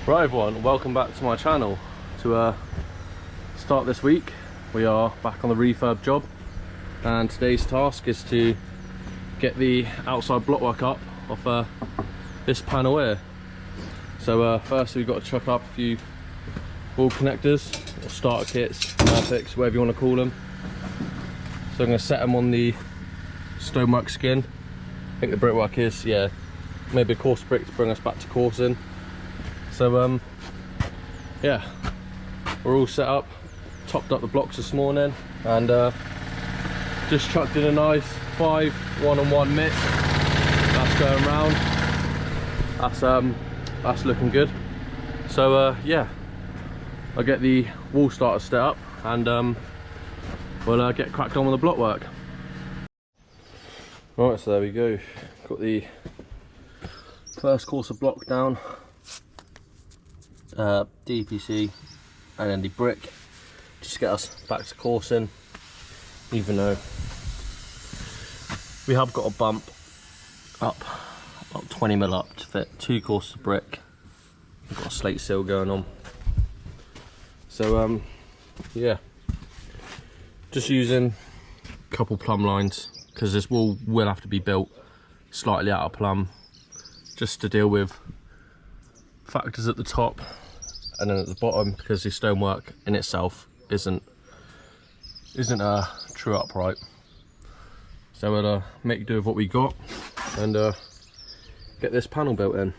Right everyone, welcome back to my channel. To start this week, we are back on the refurb job, and today's task is to get the outside blockwork up off this panel here. So first we've got to chuck up a few wall connectors, or starter kits, picks, whatever you want to call them. So I'm going to set them on the stonework skin. I think the brickwork is, yeah, maybe a coarse brick to bring us back to coursing. So yeah, we're all set up, topped up the blocks this morning, and just chucked in a nice 5 1-on-1 mix. That's going round. That's looking good. So yeah, I'll get the wall starter set up, and we'll get cracked on with the blockwork. Right, so there we go. Got the first course of block down. DPC and then the brick, just to get us back to coursing, even though we have got a bump up about 20mm up to fit 2 courses of brick. We've got a slate seal going on. So yeah, just using a couple plumb lines, because this wall will have to be built slightly out of plumb, just to deal with factors at the top and then at the bottom, because the stonework in itself isn't true upright. So we'll make do with what we got and get this panel built in.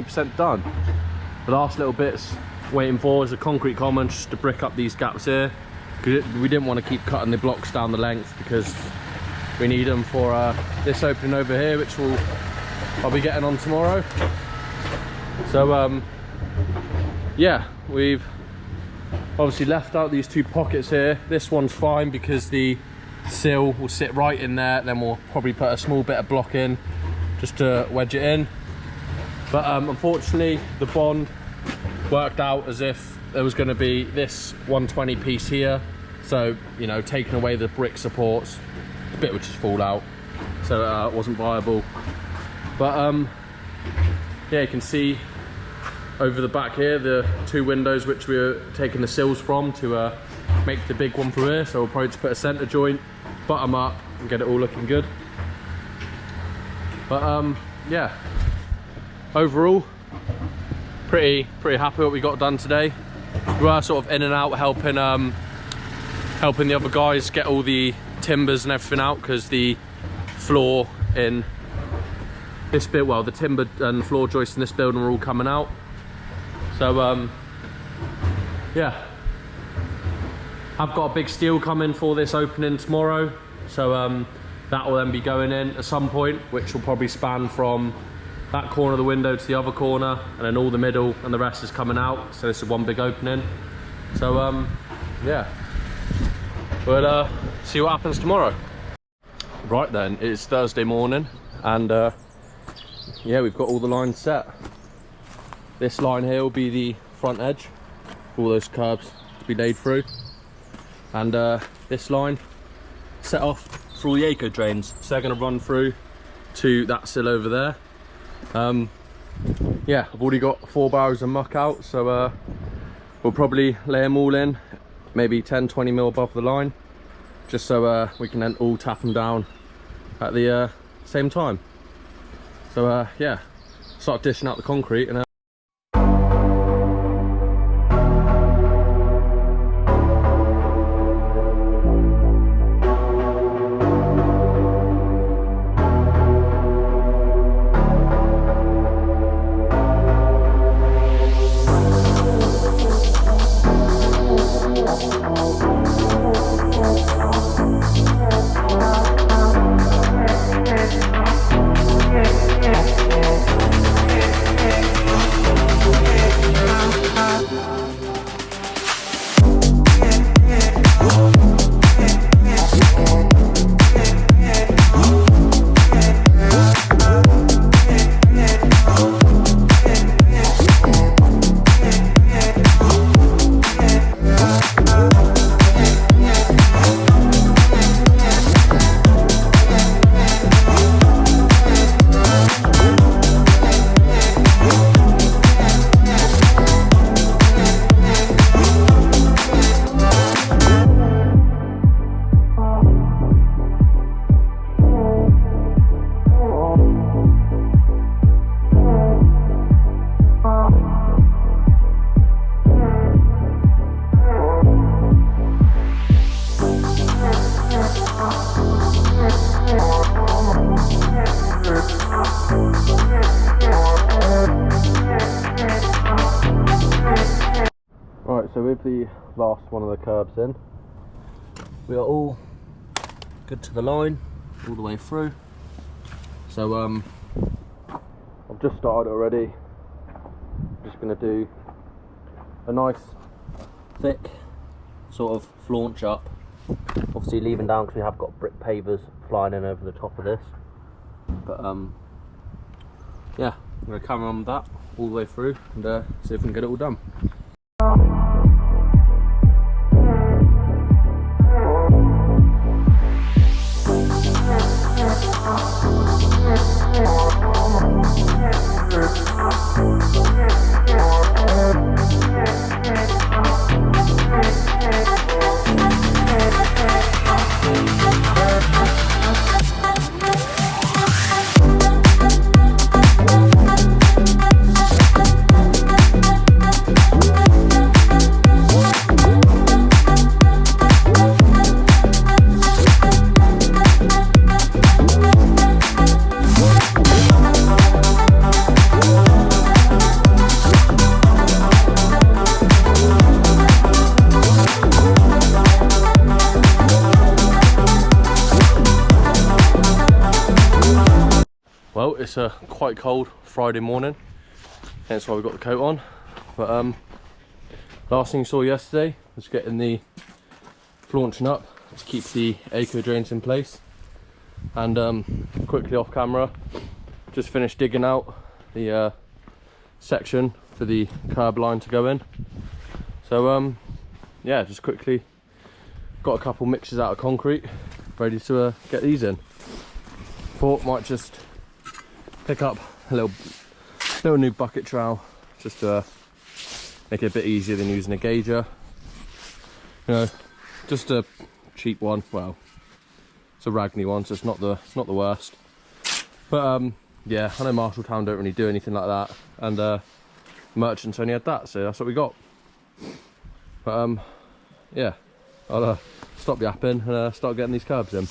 90% done. The last little bits waiting for is a concrete common just to brick up these gaps here. We didn't want to keep cutting the blocks down the length because we need them for this opening over here, which I'll be getting on tomorrow. So yeah, we've obviously left out these 2 pockets here. This one's fine because the sill will sit right in there. Then we'll probably put a small bit of block in just to wedge it in. But unfortunately the bond worked out as if there was going to be this 120 piece here, so you know, taking away the brick supports, the bit would just fall out, so it wasn't viable. But yeah, you can see over the back here the 2 windows which we're taking the sills from to make the big one through here. So we'll probably just put a center joint, butt them up and get it all looking good. But yeah, overall pretty happy what we got done today. We were sort of in and out helping helping the other guys get all the timbers and everything out, because the floor in this bit, well, the timber and floor joists in this building are all coming out. So yeah, I've got a big steel coming for this opening tomorrow, so that will then be going in at some point, which will probably span from that corner of the window to the other corner, and then all the middle and the rest is coming out. So this is one big opening. So yeah, we'll see what happens tomorrow. Right then, it's Thursday morning, and yeah, we've got all the lines set. This line here will be the front edge for all those curbs to be laid through, and this line set off for all the eco drains, so they're going to run through to that sill over there. Yeah, I've already got 4 barrels of muck out, so we'll probably lay them all in maybe 10-20 mil above the line, just so we can then all tap them down at the same time. So yeah, start dishing out the concrete and so with the last one of the curbs in, we are all good to the line all the way through. So I've just started already. I'm just going to do a nice thick sort of flaunch up, obviously leaving down because we have got brick pavers flying in over the top of this. But yeah, I'm going to carry on with that all the way through and see if we can get it all done. Well, it's a quite cold Friday morning, hence why we've got the coat on. But last thing you saw yesterday was getting the flaunching up to keep the eco drains in place. And quickly off camera, just finished digging out the section for the curb line to go in. So yeah, just quickly got a couple mixes out of concrete ready to get these in. Thought might just pick up a little new bucket trowel just to make it a bit easier than using a gauger. You know, just a cheap one. Well, it's a Ragney one, so it's not the worst. But yeah, I know Marshalltown don't really do anything like that, and Merchants only had that, so that's what we got. But yeah, I'll stop yapping and start getting these curbs in.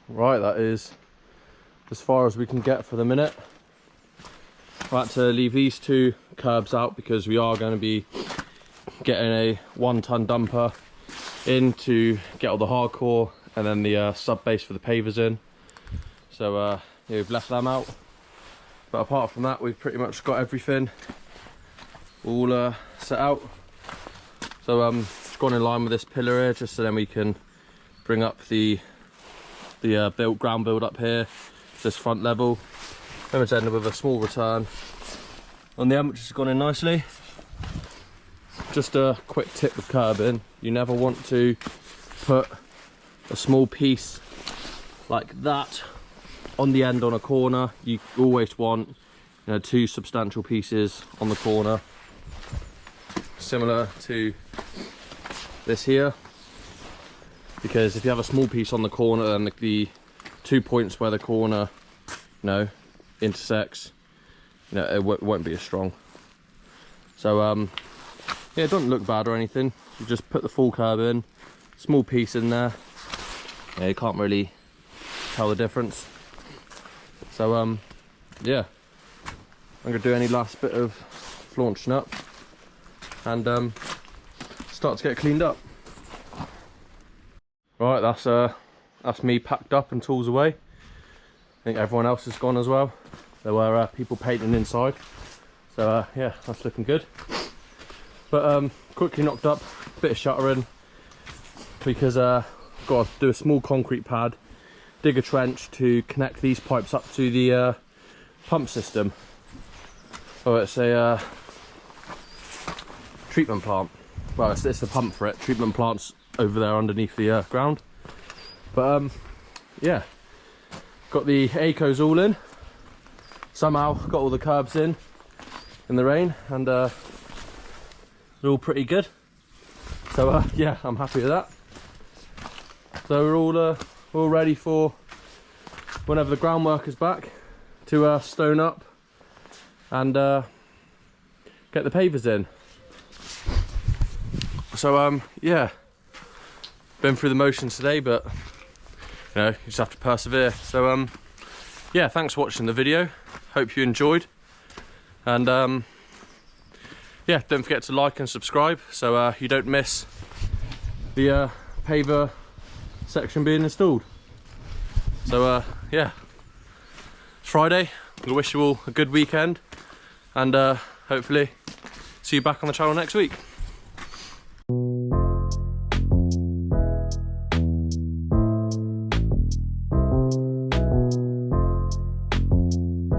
Right, that is as far as we can get for the minute. I had to leave these two curbs out because we are going to be getting a 1-ton dumper in to get all the hardcore and then the sub base for the pavers in. So yeah, we've left them out. But apart from that, we've pretty much got everything all set out. So just gone in line with this pillar here, just so then we can bring up the ground build up here, this front level. Then it's ended with a small return on the end, which has gone in nicely. Just a quick tip with curbing: you never want to put a small piece like that on the end on a corner. You always want, you know, 2 substantial pieces on the corner, similar to this here. Because if you have a small piece on the corner, then the 2 points where the corner, you know, intersects, you know, it won't be as strong. So yeah, it doesn't look bad or anything. You just put the full curb in, small piece in there. Yeah, you can't really tell the difference. So yeah, I'm gonna do any last bit of flaunching up and start to get cleaned up. Right, that's me packed up and tools away. I think everyone else has gone as well. There were people painting inside, so yeah, that's looking good. But quickly knocked up a bit of shuttering because got to do a small concrete pad, dig a trench to connect these pipes up to the pump system. Oh, it's a treatment plant. Well, it's the pump for it. Treatment plant's over there underneath the ground. But yeah, got the ACOs all in. Somehow got all the curbs in the rain, and they're all pretty good. So yeah, I'm happy with that. So we're all ready for whenever the groundwork is back to stone up and get the pavers in. So yeah, been through the motions today, but you know, you just have to persevere. So yeah, thanks for watching the video. Hope you enjoyed, and yeah, don't forget to like and subscribe so you don't miss the paver section being installed. So yeah, it's Friday. I wish you all a good weekend, and hopefully see you back on the channel next week.